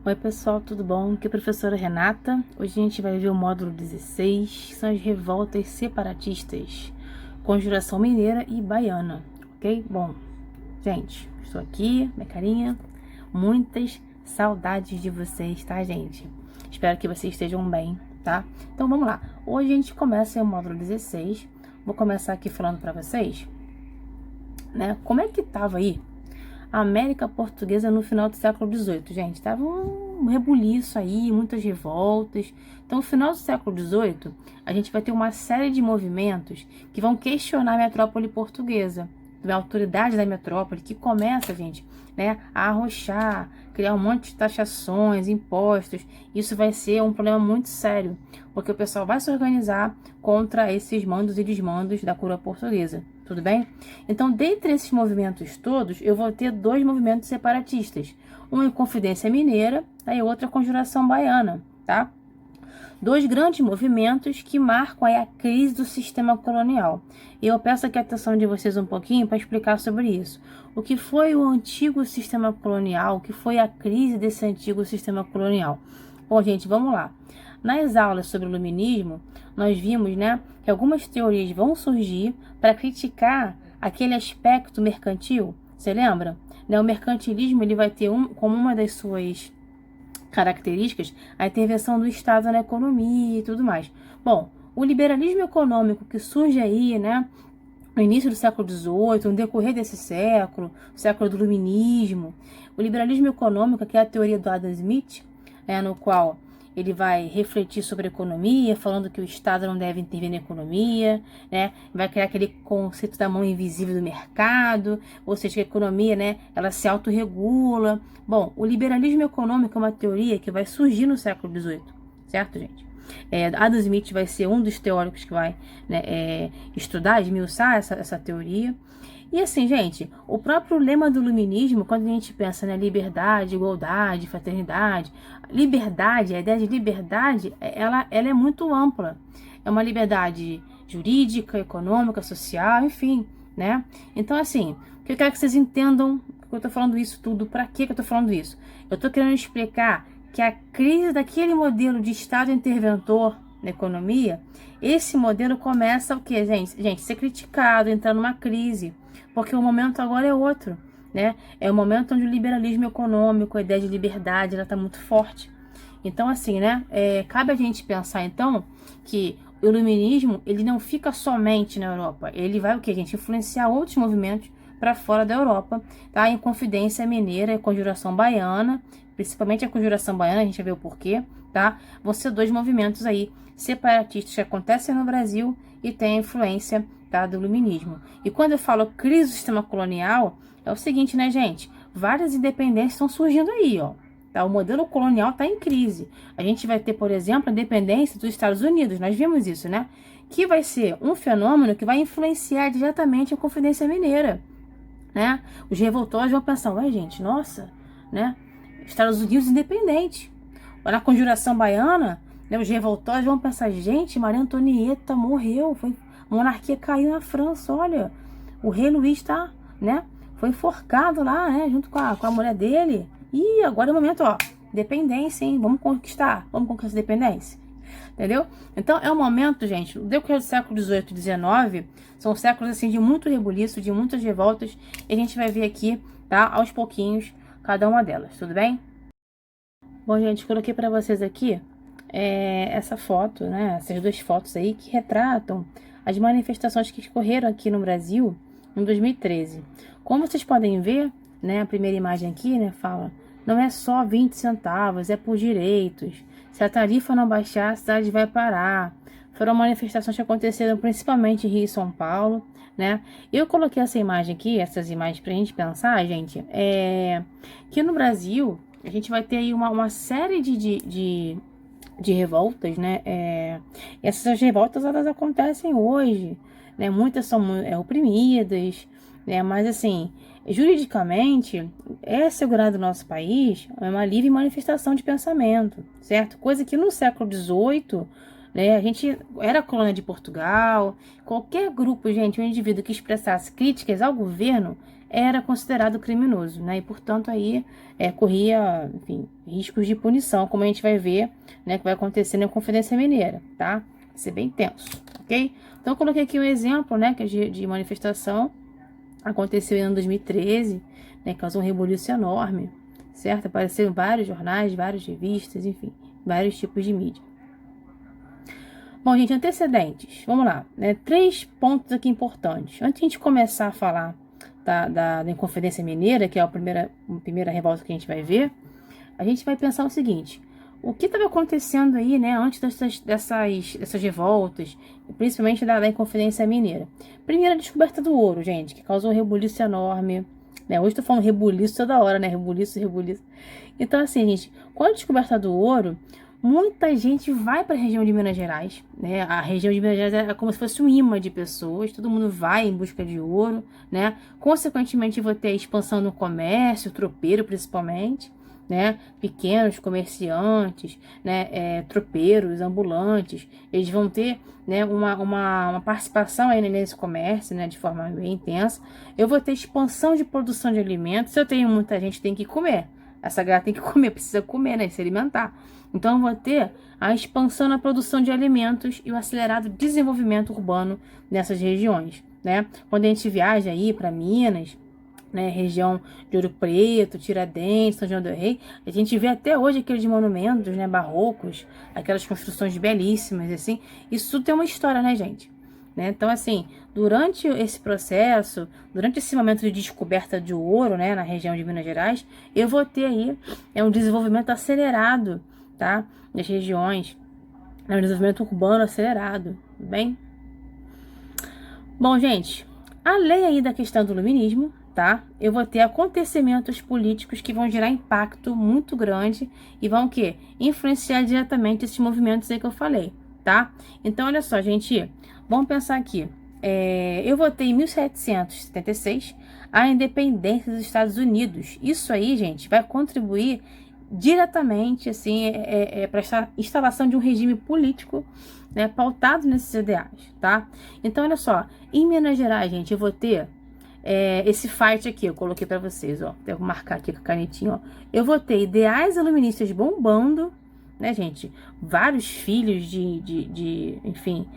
Oi pessoal, tudo bom? Aqui é a professora Renata. Hoje a gente vai ver o módulo 16, que são as revoltas separatistas, Conjuração Mineira e Baiana, ok? Bom, gente, estou aqui, minha carinha, muitas saudades de vocês, tá, gente? Espero que vocês estejam bem, tá? Então vamos lá, hoje a gente começa o módulo 16, vou começar aqui falando para vocês, né, como é que tava aí a América Portuguesa no final do século XVIII, gente. Tava um rebuliço aí, muitas revoltas. Então, no final do século XVIII, a gente vai ter uma série de movimentos que vão questionar a metrópole portuguesa, a autoridade da metrópole, que começa, gente, né, a arrochar, criar um monte de taxações, impostos. Isso vai ser um problema muito sério, porque o pessoal vai se organizar contra esses mandos e desmandos da coroa portuguesa. Tudo bem? Então, dentre esses movimentos todos, eu vou ter dois movimentos separatistas. Um em Confidência Mineira, tá? E outra Conjuração Baiana, tá? Dois grandes movimentos que marcam aí a crise do sistema colonial. E eu peço aqui a atenção de vocês um pouquinho para explicar sobre isso. O que foi o antigo sistema colonial? O que foi a crise desse antigo sistema colonial? Bom, gente, vamos lá. Nas aulas sobre o iluminismo, nós vimos, né, que algumas teorias vão surgir para criticar aquele aspecto mercantil. Você lembra? Né, o mercantilismo ele vai ter como uma das suas características a intervenção do Estado na economia e tudo mais. Bom, o liberalismo econômico que surge aí, né, no início do século XVIII, no decorrer desse século, o século do iluminismo, o liberalismo econômico, que é a teoria do Adam Smith, no qual ele vai refletir sobre a economia, falando que o Estado não deve intervir na economia, né? Vai criar aquele conceito da mão invisível do mercado, ou seja, que a economia, né, ela se autorregula. Bom, o liberalismo econômico é uma teoria que vai surgir no século XVIII, certo, gente? Adam Smith vai ser um dos teóricos que vai, né, estudar, esmiuçar essa teoria. E assim, gente, o próprio lema do iluminismo, quando a gente pensa, né, liberdade, igualdade, fraternidade, liberdade, a ideia de liberdade, ela é muito ampla. É uma liberdade jurídica, econômica, social, enfim, né? Então, assim, o que eu quero que vocês entendam, que eu tô falando isso tudo, para que eu tô falando isso? Eu tô querendo explicar que a crise daquele modelo de Estado interventor na economia, esse modelo começa o quê, gente? Gente, ser criticado, entrar numa crise, porque o momento agora é outro, né? É o momento onde o liberalismo econômico, a ideia de liberdade, ela tá muito forte. Então, assim, né? Cabe a gente pensar, então, que o iluminismo, ele não fica somente na Europa. Ele vai, o quê, gente? Influenciar outros movimentos para fora da Europa, tá? Em Confidência Mineira e Conjuração Baiana, principalmente a Conjuração Baiana, a gente vai ver o porquê, tá? Vão ser dois movimentos aí separatistas que acontecem no Brasil e tem a influência, tá, do iluminismo. E quando eu falo crise do sistema colonial, é o seguinte, né, gente? Várias independências estão surgindo aí, ó. Tá? O modelo colonial está em crise. A gente vai ter, por exemplo, a independência dos Estados Unidos. Nós vimos isso, né? Que vai ser um fenômeno que vai influenciar diretamente a Confidência Mineira, né? Os revoltosos vão pensar, ué, gente, nossa, né? Estados Unidos independente. Na Conjuração Baiana, né, os revoltosos vão pensar, gente, Maria Antonieta morreu, a monarquia caiu na França, olha, o rei Luís tá, né, foi enforcado lá, né, junto com a mulher dele, e agora é o momento, ó, independência, hein, vamos conquistar a independência, entendeu? Então é um momento, gente, o decorrer do século XVIII e XIX são séculos, assim, de muito rebuliço, de muitas revoltas, e a gente vai ver aqui, tá, aos pouquinhos, cada uma delas, tudo bem? Bom, gente, coloquei para vocês aqui essa foto, né? Essas duas fotos aí que retratam as manifestações que ocorreram aqui no Brasil em 2013. Como vocês podem ver, né? A primeira imagem aqui, né? Fala, não é só 20 centavos, é por direitos. Se a tarifa não baixar, a cidade vai parar. Foram manifestações que aconteceram principalmente em Rio e São Paulo, né? Eu coloquei essa imagem aqui, essas imagens pra gente pensar, gente, que no Brasil a gente vai ter aí uma série de revoltas, né? Essas revoltas, elas acontecem hoje, né? Muitas são oprimidas, né? Mas, assim, juridicamente, é assegurado no nosso país uma livre manifestação de pensamento, certo? Coisa que no século XVIII, né, a gente era colônia de Portugal, qualquer grupo, gente, um indivíduo que expressasse críticas ao governo era considerado criminoso, né? E, portanto, aí corria, enfim, riscos de punição, como a gente vai ver, né, que vai acontecer na Inconfidência Mineira, tá? Vai ser bem tenso, ok? Então, eu coloquei aqui um exemplo, né, que é de manifestação, aconteceu em 2013, né, causou um rebuliço enorme, certo? Apareceram vários jornais, várias revistas, enfim, vários tipos de mídia. Bom, gente, antecedentes, vamos lá, né? 3 pontos aqui importantes. Antes de a gente começar a falar da Inconfidência Mineira, que é a primeira revolta que a gente vai ver, a gente vai pensar o seguinte: o que estava acontecendo aí, né, antes dessas revoltas, principalmente da Inconfidência Mineira? Primeiro, a descoberta do ouro, gente, que causou um rebuliço enorme, né? Hoje estou falando rebuliço toda hora, né? Rebuliço. Então, assim, gente, com a descoberta do ouro, muita gente vai para a região de Minas Gerais, né? A região de Minas Gerais é como se fosse um imã de pessoas, todo mundo vai em busca de ouro, né? Consequentemente, vou ter a expansão no comércio, tropeiro principalmente, né? Pequenos comerciantes, né? Tropeiros, ambulantes, eles vão ter, né, uma participação aí nesse comércio, né, de forma bem intensa. Eu vou ter expansão de produção de alimentos. Se eu tenho muita gente, tem que comer. Essa galera tem que comer, precisa comer, né? Se alimentar. Então, eu vou ter a expansão na produção de alimentos e o acelerado desenvolvimento urbano nessas regiões, né? Quando a gente viaja aí para Minas, né, região de Ouro Preto, Tiradentes, São João del Rei, a gente vê até hoje aqueles monumentos, né, barrocos, aquelas construções belíssimas, assim. Isso tudo tem uma história, né, gente? Né? Então, assim, durante esse processo, durante esse momento de descoberta de ouro, né, na região de Minas Gerais, eu vou ter aí um desenvolvimento acelerado, tá? Das regiões, um desenvolvimento urbano acelerado, bem? Bom, gente, além aí da questão do iluminismo, tá? Eu vou ter acontecimentos políticos que vão gerar impacto muito grande e vão o quê? Influenciar diretamente esses movimentos aí que eu falei, tá? Então, olha só, gente, vamos pensar aqui. Eu vou ter em 1776 a independência dos Estados Unidos. Isso aí, gente, vai contribuir diretamente, assim, para a instalação de um regime político, né, pautado nesses ideais, tá? Então, olha só, em Minas Gerais, gente, eu vou ter esse fight aqui, eu coloquei para vocês, ó, vou marcar aqui com a canetinha, ó. Eu vou ter ideais iluministas bombando, né, gente? Vários filhos enfim,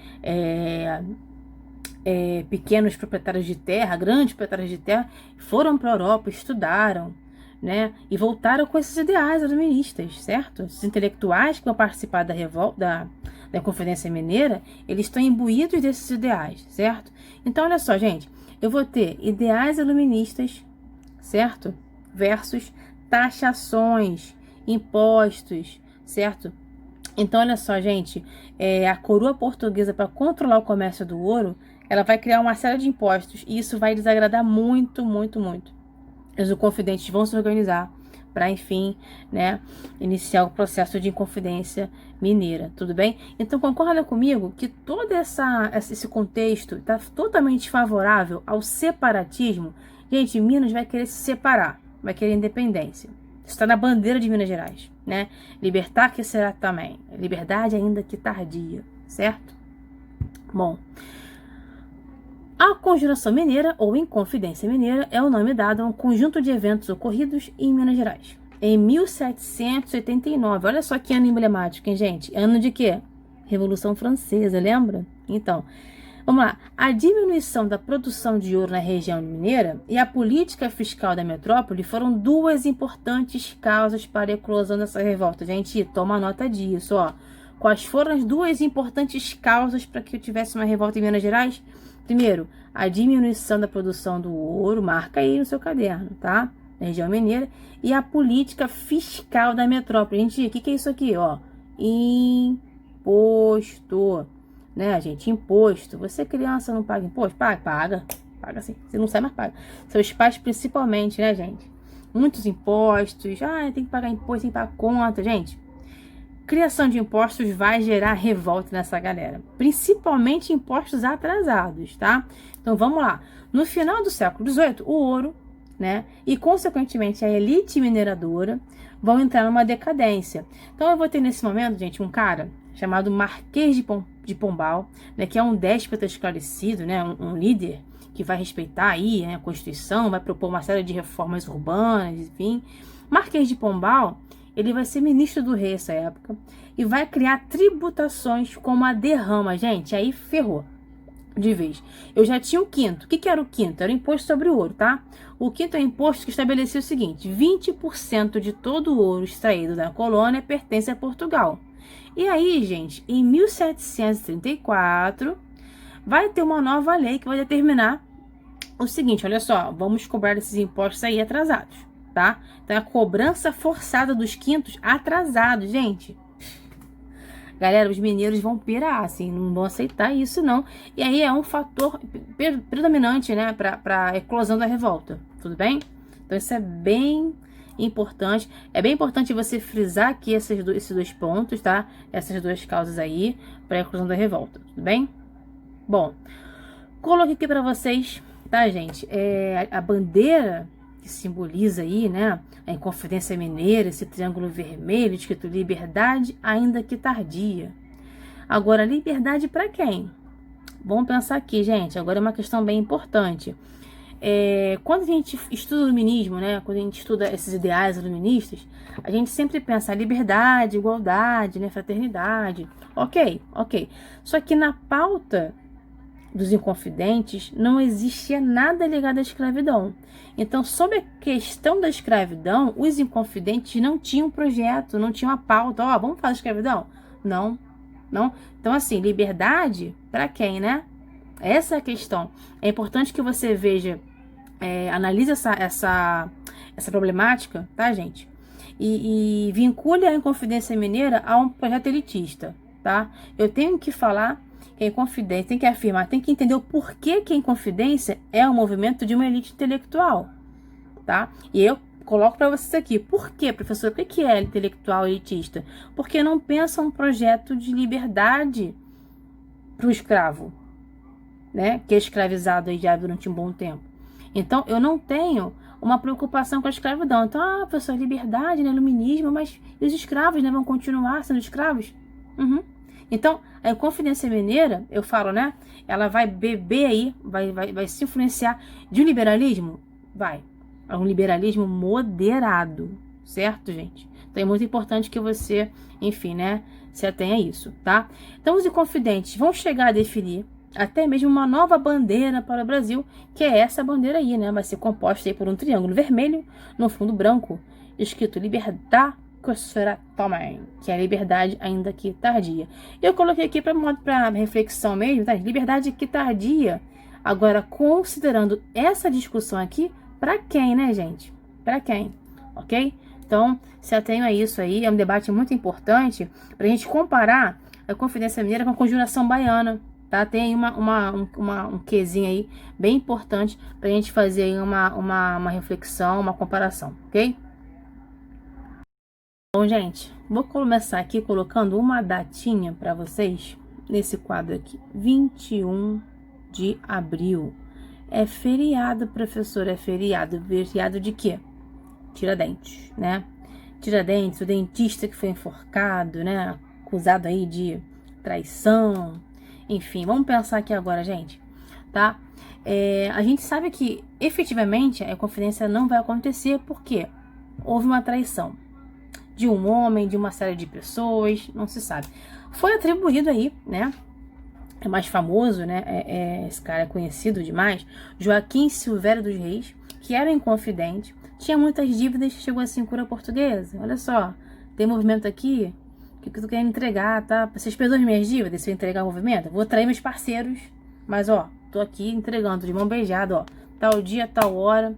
pequenos proprietários de terra, grandes proprietários de terra, foram para a Europa, estudaram, né, e voltaram com esses ideais iluministas, certo? Esses intelectuais que vão participar da revolta, da Inconfidência Mineira, eles estão imbuídos desses ideais, certo? Então, olha só, gente, eu vou ter ideais iluministas, certo? Versus taxações, impostos, certo? Então, olha só, gente, a coroa portuguesa, para controlar o comércio do ouro, ela vai criar uma série de impostos e isso vai desagradar muito, muito, muito. Os inconfidentes vão se organizar para, enfim, né, iniciar o processo de Inconfidência Mineira, tudo bem? Então, concorda comigo que todo esse contexto está totalmente favorável ao separatismo? Gente, Minas vai querer se separar, vai querer independência. Isso está na bandeira de Minas Gerais, né? Libertar que será também. Liberdade ainda que tardia, certo? Bom, a Conjuração Mineira, ou Inconfidência Mineira, é o nome dado a um conjunto de eventos ocorridos em Minas Gerais. Em 1789, olha só que ano emblemático, hein, gente? Ano de quê? Revolução Francesa, lembra? Então, vamos lá. A diminuição da produção de ouro na região mineira e a política fiscal da metrópole foram duas importantes causas para a eclosão dessa revolta. Gente, toma nota disso, ó. Quais foram as duas importantes causas para que eu tivesse uma revolta em Minas Gerais? Primeiro, a diminuição da produção do ouro, marca aí no seu caderno, tá? Na região mineira. E a política fiscal da metrópole. Gente, o que é isso aqui, ó? Imposto. Né, gente? Imposto. Você criança não paga imposto? Paga. Paga sim. Você não sabe, mas paga. Seus pais principalmente, né, gente? Muitos impostos. Tem que pagar imposto, tem que pagar conta. Gente, criação de impostos vai gerar revolta nessa galera. Principalmente impostos atrasados, tá? Então, vamos lá. No final do século XVIII, o ouro, né, e consequentemente a elite mineradora vão entrar numa decadência. Então, eu vou ter nesse momento, gente, um cara chamado Marquês de Pombal, né, que é um déspota esclarecido, né, um líder que vai respeitar aí, né, a Constituição, vai propor uma série de reformas urbanas, enfim. Marquês de Pombal, Ele vai ser ministro do rei nessa época e vai criar tributações como a derrama, gente. Aí ferrou de vez. Eu já tinha o quinto. O que era o quinto? Era o imposto sobre o ouro, tá? O quinto é o imposto que estabelecia o seguinte: 20% de todo o ouro extraído da colônia pertence a Portugal. E aí, gente, em 1734, vai ter uma nova lei que vai determinar o seguinte: olha só, vamos cobrar esses impostos aí atrasados, tá? Então, a cobrança forçada dos quintos atrasados, gente. Galera, os mineiros vão pirar, assim, não vão aceitar isso, não. E aí é um fator predominante, né, para a eclosão da revolta, tudo bem? Então, isso é bem importante. É bem importante você frisar aqui esses dois pontos, tá? Essas duas causas aí, para a eclosão da revolta, tudo bem? Bom, coloquei aqui para vocês, tá, gente? A bandeira que simboliza aí, né, a Inconfidência Mineira, esse triângulo vermelho escrito liberdade, ainda que tardia. Agora, liberdade para quem? Vamos pensar aqui, gente. Agora é uma questão bem importante. Quando a gente estuda o iluminismo, né, quando a gente estuda esses ideais iluministas, a gente sempre pensa liberdade, igualdade, né, fraternidade. Ok. Só que na pauta dos Inconfidentes não existia nada ligado à escravidão. Então, sobre a questão da escravidão, os Inconfidentes não tinham projeto, não tinham a pauta. Vamos falar de escravidão? Não. Então, assim, liberdade para quem, né? Essa é a questão. É importante que você veja, analise essa problemática, tá, gente? E vincule a Inconfidência Mineira a um projeto elitista, tá? Eu tenho que falar que a Inconfidência, tem que afirmar, tem que entender o porquê que a Inconfidência é um movimento de uma elite intelectual, tá? E eu coloco para vocês aqui, por quê, professor? O que é intelectual elitista? Porque não pensa um projeto de liberdade para o escravo, né? Que é escravizado aí já durante um bom tempo. Então, eu não tenho uma preocupação com a escravidão. Então, professor, liberdade, né? Iluminismo, mas e os escravos, né? Vão continuar sendo escravos? Então, a Inconfidência Mineira, eu falo, né? Ela vai beber aí, vai se influenciar de um liberalismo? Vai. É um liberalismo moderado, certo, gente? Então, é muito importante que você, enfim, né? Se atenha a isso, tá? Então, os Inconfidentes vão chegar a definir até mesmo uma nova bandeira para o Brasil, que é essa bandeira aí, né? Vai ser composta aí por um triângulo vermelho no fundo branco, escrito Liberdade, que é a liberdade ainda que tardia. Eu coloquei aqui para reflexão mesmo, tá? Liberdade que tardia. Agora, considerando essa discussão aqui, para quem, né, gente? Para quem? Ok? Então, se atenha a isso aí. É um debate muito importante para a gente comparar a Inconfidência Mineira com a Conjuração Baiana, tá? Tem um quezinho aí bem importante para a gente fazer aí uma reflexão, uma comparação, ok? Bom, gente, vou começar aqui colocando uma datinha para vocês nesse quadro aqui. 21 de abril. É feriado, professor, é feriado. Feriado de quê? Tiradentes, né? Tiradentes, o dentista que foi enforcado, né? Acusado aí de traição. Enfim, vamos pensar aqui agora, gente, tá? A gente sabe que, efetivamente, a Inconfidência não vai acontecer porque houve uma traição de um homem, de uma série de pessoas, não se sabe. Foi atribuído aí, né? É mais famoso, né? Esse cara é conhecido demais, Joaquim Silvério dos Reis, que era inconfidente, tinha muitas dívidas, chegou assim, cura portuguesa. Olha só, tem movimento aqui que tu quer entregar, tá? Vocês perdoam minhas dívidas se eu entregar o movimento? Vou trair meus parceiros, mas ó, tô aqui entregando de mão beijada, ó, tal dia, tal hora.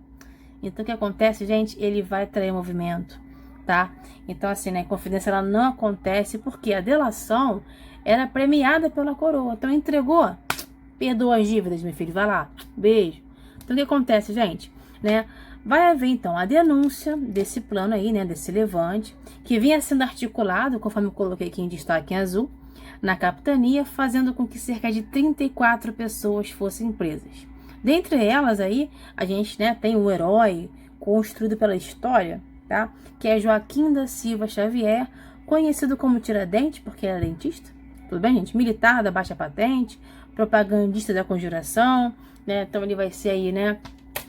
Então o que acontece, gente? Ele vai trair o movimento, tá? Então assim, né, a Inconfidência ela não acontece porque a delação era premiada pela coroa. Então entregou, perdoa as dívidas, meu filho, vai lá, beijo. Então o que acontece, gente, né? Vai haver então a denúncia desse plano aí, né, desse levante, que vinha sendo articulado, conforme eu coloquei aqui em destaque em azul, na capitania, fazendo com que cerca de 34 pessoas fossem presas. Dentre elas aí, a gente, né, tem o herói construído pela história, tá? Que é Joaquim da Silva Xavier, conhecido como Tiradentes, porque era dentista, tudo bem, gente? Militar da baixa patente, propagandista da conjuração, né? Então ele vai ser aí, né,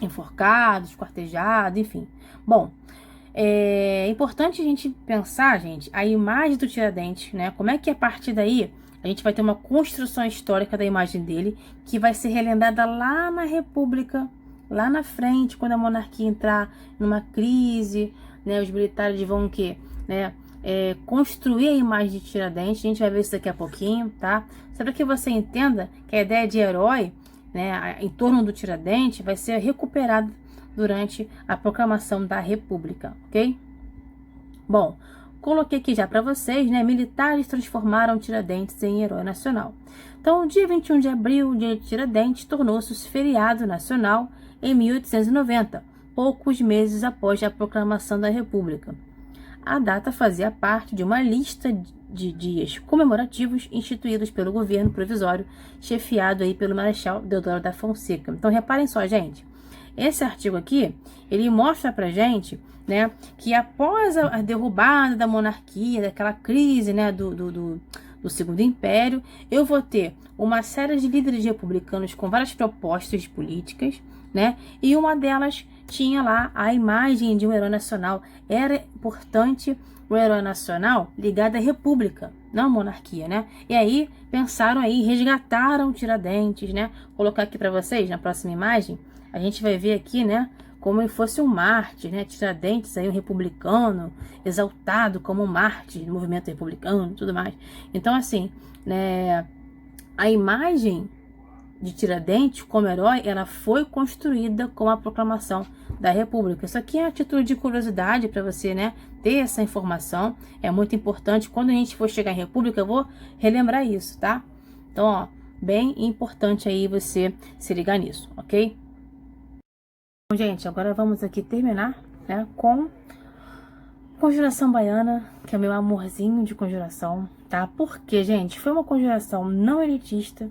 enforcado, esquartejado, enfim. Bom, é importante a gente pensar, gente, a imagem do Tiradentes, né? Como é que a partir daí a gente vai ter uma construção histórica da imagem dele que vai ser relembrada lá na República, lá na frente, quando a monarquia entrar numa crise, né? Os militares vão o quê? Né? Construir a imagem de Tiradentes. A gente vai ver isso daqui a pouquinho, tá? Só para que você entenda que a ideia de herói, né, em torno do Tiradentes vai ser recuperada durante a proclamação da República, ok? Bom, coloquei aqui já para vocês, né? Militares transformaram Tiradentes em herói nacional. Então, o dia 21 de abril, o dia de Tiradentes, tornou-se feriado nacional em 1890, poucos meses após a proclamação da República. A data fazia parte de uma lista de dias comemorativos instituídos pelo governo provisório, chefiado aí pelo Marechal Deodoro da Fonseca. Então, reparem só, gente. Esse artigo aqui, ele mostra pra gente, né, que após a derrubada da monarquia, daquela crise, né, do Segundo Império, eu vou ter uma série de líderes republicanos com várias propostas políticas, né, e uma delas tinha lá a imagem de um herói nacional. Era importante o herói nacional ligado à república, não à monarquia, né? E aí pensaram aí, resgataram Tiradentes, né? Vou colocar aqui para vocês na próxima imagem. A gente vai ver aqui, né, como ele fosse um mártir, né? Tiradentes aí, um republicano, exaltado como um mártir do movimento republicano e tudo mais. Então, assim, né, a imagem de Tiradentes como herói, ela foi construída com a proclamação da República. Isso aqui é a título de curiosidade para você, né, ter essa informação. É muito importante. Quando a gente for chegar em República, eu vou relembrar isso, tá? Então, ó, bem importante aí você se ligar nisso, ok? Bom, gente, agora vamos aqui terminar, né, com Conjuração Baiana, que é o meu amorzinho de conjuração, tá? Porque, gente, foi uma conjuração não elitista,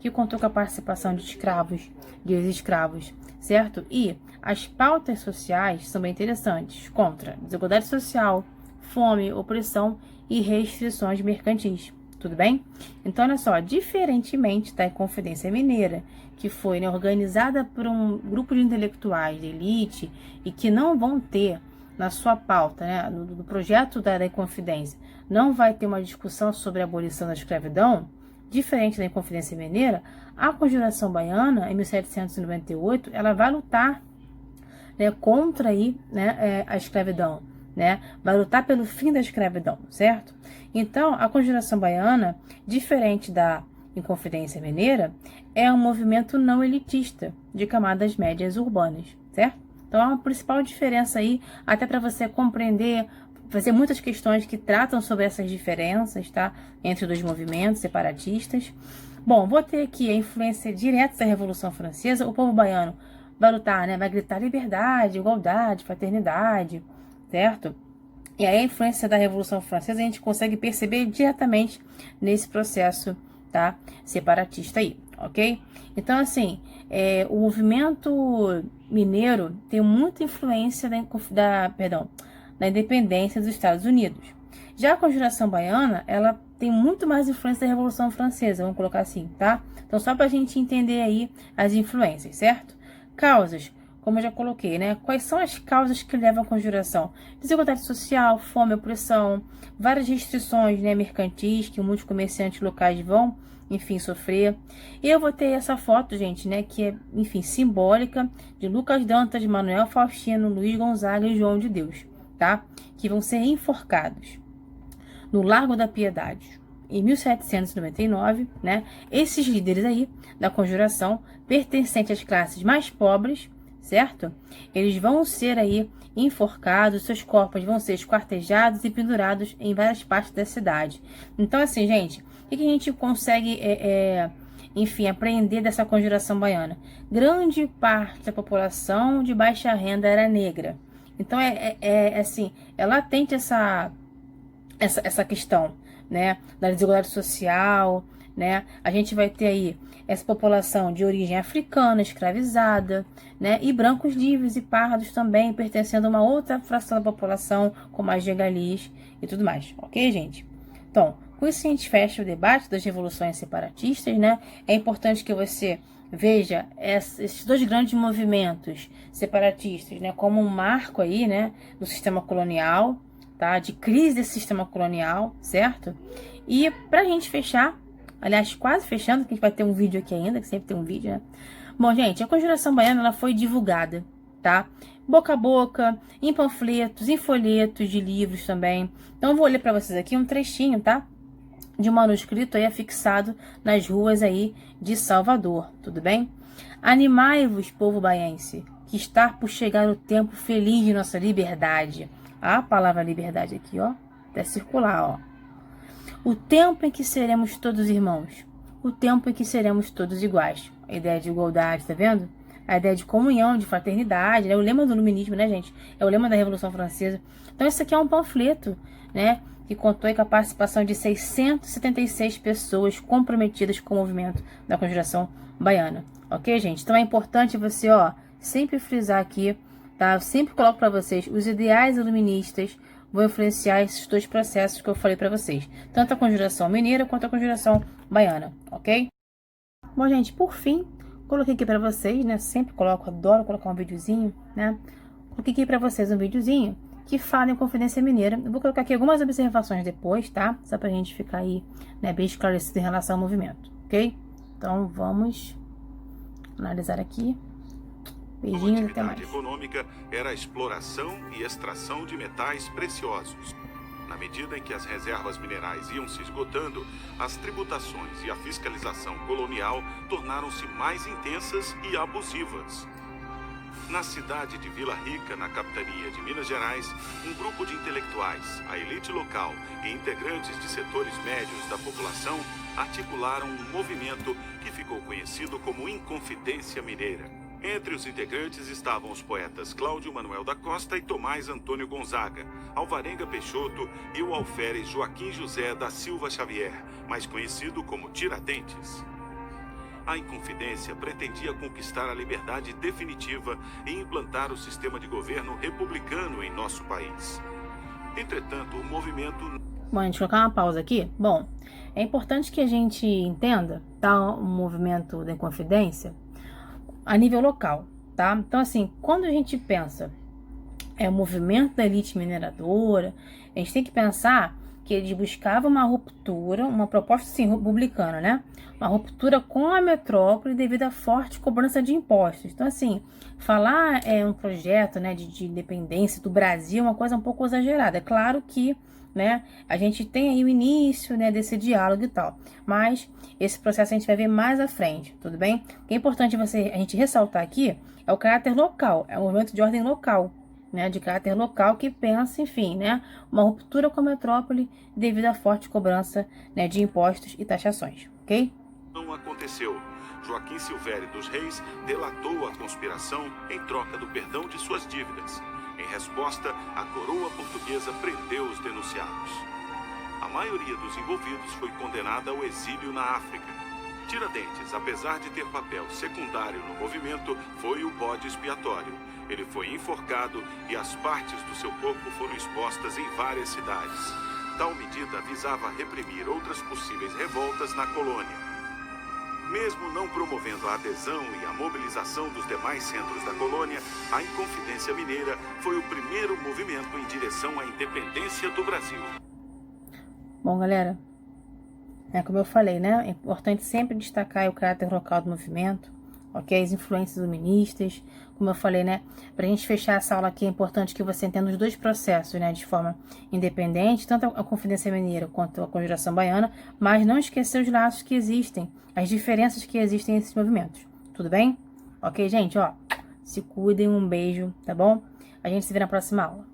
que contou com a participação de escravos, de ex-escravos, certo? E as pautas sociais são bem interessantes, contra desigualdade social, fome, opressão e restrições mercantis, tudo bem? Então, olha só, diferentemente da Inconfidência Mineira, que foi, né, organizada por um grupo de intelectuais de elite e que não vão ter na sua pauta, né, no projeto da Inconfidência, não vai ter uma discussão sobre a abolição da escravidão. Diferente da Inconfidência Mineira, a Conjuração Baiana, em 1798, ela vai lutar, né, contra aí, né, a escravidão, né? Vai lutar pelo fim da escravidão, certo? Então, a Conjuração Baiana, diferente da Inconfidência Mineira, é um movimento não elitista de camadas médias urbanas, certo? Então, é uma principal diferença aí, até para você compreender, fazer muitas questões que tratam sobre essas diferenças, tá? Entre os dois movimentos separatistas. Bom, vou ter aqui a influência direta da Revolução Francesa. O povo baiano vai lutar, né? Vai gritar liberdade, igualdade, fraternidade, certo? E aí a influência da Revolução Francesa a gente consegue perceber diretamente nesse processo, tá? Separatista aí, ok? Então, assim, o movimento mineiro tem muita influência da independência dos Estados Unidos. Já a Conjuração Baiana, ela tem muito mais influência da Revolução Francesa, vamos colocar assim, tá? Então, só para a gente entender aí as influências, certo? Causas, como eu já coloquei, né? Quais são as causas que levam à conjuração? Desigualdade social, fome, opressão, várias restrições, né, mercantis, que muitos comerciantes locais vão, enfim, sofrer. E eu vou ter essa foto, gente, né, que é, enfim, simbólica, de Lucas Dantas, Manuel Faustino, Luiz Gonzaga e João de Deus, tá? Que vão ser enforcados no Largo da Piedade, em 1799, né? Esses líderes aí da conjuração, pertencentes às classes mais pobres, certo? Eles vão ser aí enforcados, seus corpos vão ser esquartejados e pendurados em várias partes da cidade. Então, assim, gente, o que a gente consegue, enfim, aprender dessa conjuração baiana? Grande parte da população de baixa renda era negra. Então, assim, é latente essa questão, né, da desigualdade social, né? A gente vai ter aí essa população de origem africana, escravizada, né? E brancos livres e pardos também, pertencendo a uma outra fração da população, como as gegalis e tudo mais, ok, gente? Então, com isso a gente fecha o debate das revoluções separatistas, né? É importante que você veja esses dois grandes movimentos separatistas, né, como um marco aí, né, do sistema colonial, tá, de crise desse sistema colonial, certo? E pra gente fechar, aliás, quase fechando, que a gente vai ter um vídeo aqui ainda, que sempre tem um vídeo, né? Bom, gente, a Conjuração Baiana, ela foi divulgada, tá? Boca a boca, em panfletos, em folhetos de livros também. Então, eu vou ler pra vocês aqui um trechinho, tá? De um manuscrito aí afixado nas ruas aí de Salvador, tudo bem? Animai-vos, povo baiense, que está por chegar o tempo feliz de nossa liberdade. A palavra liberdade aqui, ó, até circular, ó. O tempo em que seremos todos irmãos, o tempo em que seremos todos iguais. A ideia de igualdade, tá vendo? A ideia de comunhão, de fraternidade, né? O lema do iluminismo, né, gente? É o lema da Revolução Francesa. Então, esse aqui é um panfleto, né, que contou com a participação de 676 pessoas comprometidas com o movimento da Conjuração Baiana. Ok, gente? Então, é importante você, ó, sempre frisar aqui, tá? Eu sempre coloco para vocês, os ideais iluministas vão influenciar esses dois processos que eu falei para vocês. Tanto a Conjuração Mineira quanto a Conjuração Baiana, ok? Bom, gente, por fim, coloquei aqui para vocês, né? Sempre coloco, adoro colocar um videozinho, né? Coloquei aqui para vocês um videozinho que fala em Confidência Mineira. Eu vou colocar aqui algumas observações depois, tá? Só pra gente ficar aí, né, bem esclarecido em relação ao movimento, ok? Então, vamos analisar aqui. Beijinhos, até mais. A atividade econômica era a exploração e extração de metais preciosos. Na medida em que as reservas minerais iam se esgotando, as tributações e a fiscalização colonial tornaram-se mais intensas e abusivas. Na cidade de Vila Rica, na capitania de Minas Gerais, um grupo de intelectuais, a elite local e integrantes de setores médios da população articularam um movimento que ficou conhecido como Inconfidência Mineira. Entre os integrantes estavam os poetas Cláudio Manuel da Costa e Tomás Antônio Gonzaga, Alvarenga Peixoto e o alferes Joaquim José da Silva Xavier, mais conhecido como Tiradentes. A Inconfidência pretendia conquistar a liberdade definitiva e implantar o sistema de governo republicano em nosso país. Entretanto, o movimento... Bom, a gente colocar uma pausa aqui. Bom, é importante que a gente entenda, tá, o movimento da Inconfidência a nível local, tá? Então, assim, quando a gente pensa o movimento da elite mineradora, a gente tem que pensar que eles buscavam uma ruptura, uma proposta, sim, republicana, né? Uma ruptura com a metrópole devido à forte cobrança de impostos. Então, assim, falar um projeto, né, de independência do Brasil é uma coisa um pouco exagerada. É claro que, né, a gente tem aí o início, né, desse diálogo e tal, mas esse processo a gente vai ver mais à frente, tudo bem? O que é importante a gente ressaltar aqui é o caráter local, é um movimento de ordem local, né, de caráter local que pensa, enfim, né, uma ruptura com a metrópole devido à forte cobrança, né, de impostos e taxações, ok? Não aconteceu. Joaquim Silvério dos Reis delatou a conspiração em troca do perdão de suas dívidas. Em resposta, a coroa portuguesa prendeu os denunciados. A maioria dos envolvidos foi condenada ao exílio na África. Tiradentes, apesar de ter papel secundário no movimento, foi o bode expiatório. Ele foi enforcado e as partes do seu corpo foram expostas em várias cidades. Tal medida visava reprimir outras possíveis revoltas na colônia. Mesmo não promovendo a adesão e a mobilização dos demais centros da colônia, a Inconfidência Mineira foi o primeiro movimento em direção à independência do Brasil. Bom, galera, como eu falei, né, é importante sempre destacar o caráter local do movimento, ok? As influências iluministas, como eu falei, né, pra gente fechar essa aula aqui é importante que você entenda os dois processos, né, de forma independente, tanto a Confidência Mineira quanto a Conjuração Baiana, mas não esquecer os laços que existem, as diferenças que existem nesses movimentos, tudo bem? Ok, gente, ó, se cuidem, um beijo, tá bom? A gente se vê na próxima aula.